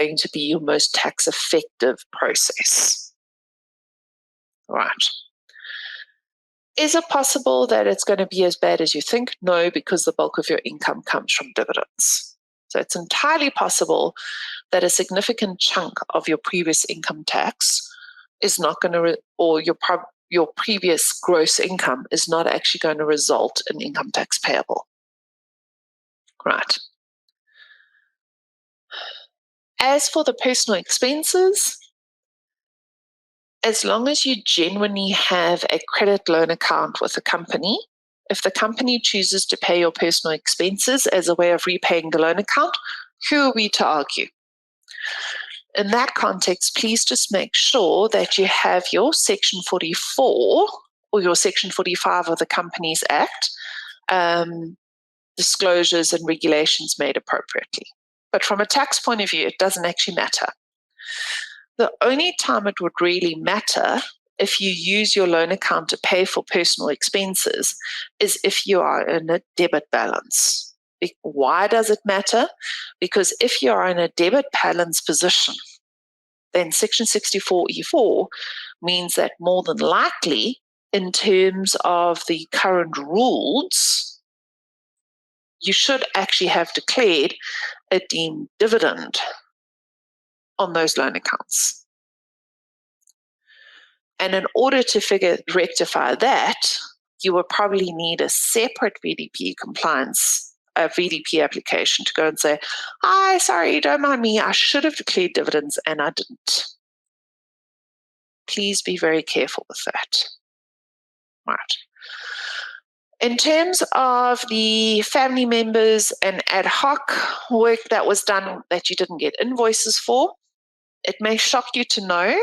going to be your most tax effective process. Right. Is it possible that it's going to be as bad as you think? No, because the bulk of your income comes from dividends. So it's entirely possible that a significant chunk of your previous income tax is not going to, or your previous gross income is not actually going to result in income tax payable. Right. As for the personal expenses, as long as you genuinely have a credit loan account with the company, if the company chooses to pay your personal expenses as a way of repaying the loan account, who are we to argue? In that context, please just make sure that you have your Section 44 or your Section 45 of the Companies Act disclosures and regulations made appropriately. But from a tax point of view, it doesn't actually matter. The only time it would really matter if you use your loan account to pay for personal expenses is if you are in a debit balance. Why does it matter? Because if you are in a debit balance position, then Section 64E4 means that more than likely, in terms of the current rules, you should actually have declared a deemed dividend on those loan accounts. And in order to rectify that, you will probably need a separate VDP compliance, a VDP application to go and say, "Hi, sorry, don't mind me, I should have declared dividends and I didn't." Please be very careful with that. Right. In terms of the family members and ad hoc work that was done that you didn't get invoices for, it may shock you to know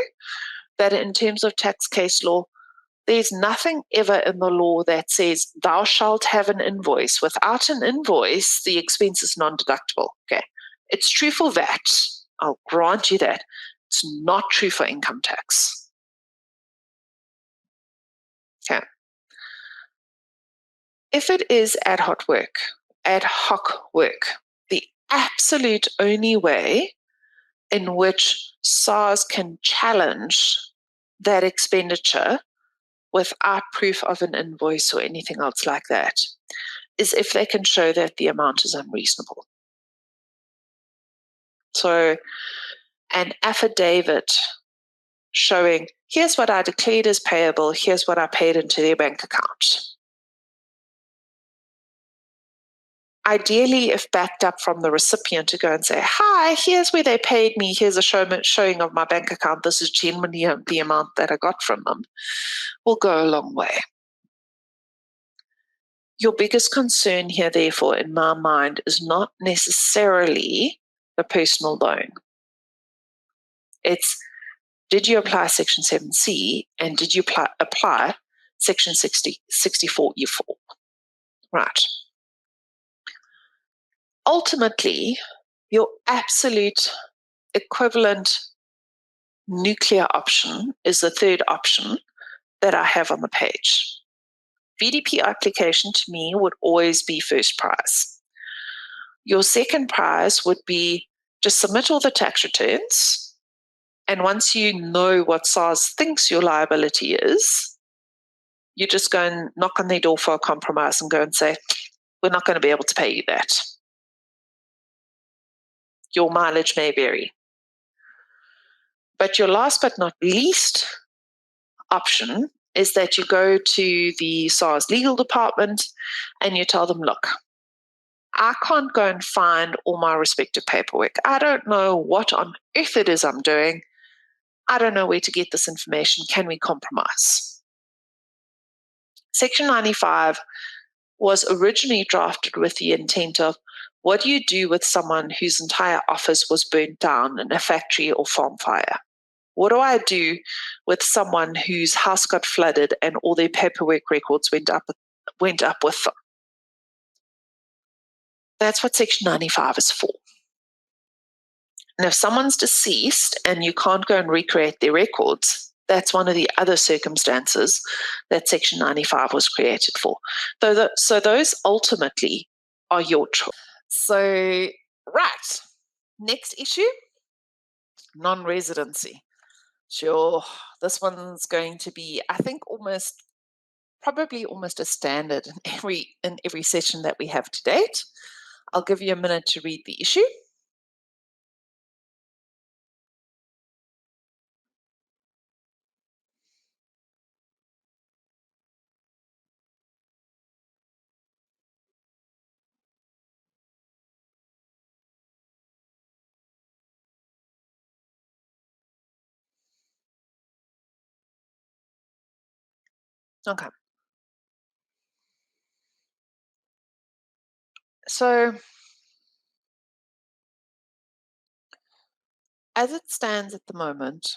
that in terms of tax case law, there's nothing ever in the law that says thou shalt have an invoice. Without an invoice, the expense is non-deductible. Okay. It's true for VAT. I'll grant you that. It's not true for income tax. Okay. If it is ad hoc work, the absolute only way in which SARS can challenge that expenditure without proof of an invoice or anything else like that is if they can show that the amount is unreasonable. So an affidavit showing, here's what I declared as payable, here's what I paid into their bank account. Ideally, if backed up from the recipient to go and say, "Hi, here's where they paid me, here's a showing of my bank account, this is genuinely the amount that I got from them," will go a long way. Your biggest concern here, therefore, in my mind, is not necessarily the personal loan. It's, did you apply Section 7C and did you apply Section 64E4? Right. Ultimately, your absolute equivalent nuclear option is the third option that I have on the page. VDP application to me would always be first prize. Your second prize would be just submit all the tax returns, and once you know what SARS thinks your liability is, you just go and knock on their door for a compromise and go and say, "We're not going to be able to pay you that. Your mileage may vary." But your last but not least option is that you go to the SARS legal department and you tell them, "Look, I can't go and find all my respective paperwork. I don't know what on earth it is I'm doing. I don't know where to get this information. Can we compromise?" Section 95 was originally drafted with the intent of, what do you do with someone whose entire office was burnt down in a factory or farm fire? What do I do with someone whose house got flooded and all their paperwork records went up with them? That's what Section 95 is for. And if someone's deceased and you can't go and recreate their records, that's one of the other circumstances that Section 95 was created for. So those ultimately are your choice. So, right, next issue, Non-residency. Sure, this one's going to be, I think, probably almost a standard in every session that we have to date. I'll give you a minute to read the issue. Okay. So, as it stands at the moment,